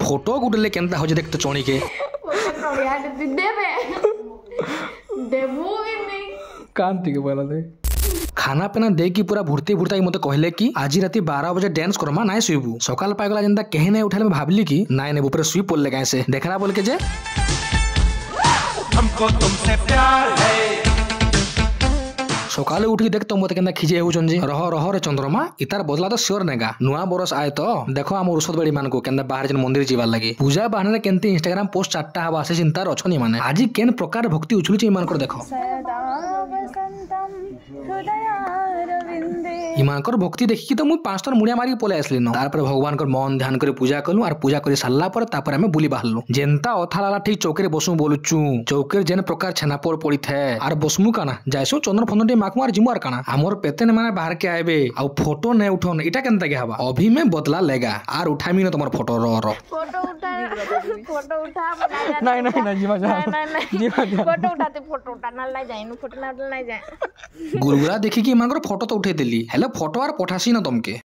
photo गुडले केनता हो जे देखते चोणी के कांति के बोला दे खाना पीना दे की पूरा भुरती भुरता मते कहले कि आज राति 12 बजे डांस करमा नाय सुइबू सकाल पागला जेंता कहे नै उठाले भाबली कि नाय ने ऊपर सुई पड़ले कैसे देखला बोल के जे हमको तुमसे प्यार है सकाले उठी देख तो मते केना खिजे होचन जे रह रह रे चंद्रमा इतार बदला तो श्योर नेगा नुआ बरस आए तो देखो हम औषध बड़ी मान को केना बाहर जन मंदिर जीवार लगी पूजा बहाने रे केनती इंस्टाग्राम पोस्ट 4टा हवा से चिंता रछनी माने आज केन प्रकार भक्ति उछुली मान कर देखो इमानकर भक्ति देखि तो मु 5 मुड़िया मारी पले आसली न तार पर भगवान कर मन ध्यान करे पूजा कलु और पूजा करी सारला पर तापर हमें बुली बाहरलु जेंता अथालाला ठीक चौके बसु बोलुचु चौके जेन प्रकार छेनापोड़ पड़ी थे और बसमु काना जायसु चंदन फंदन माकु और जिमु और काना हमर पेतेन माने बाहर के आबे आ फोटो ने उठोन इटा केनता के हवा अभी में बदला लेगा और उठामी न तमर फोटो रो फोटो उठा नहीं नहीं नहीं जीवा जा नहीं फोटो उठा ना लाई जाए फोटो ना लाई जाए गुरुगुरा देखि कि मांगर फोटो तो उठे देली हेलो फोटो और पठासी न तुमके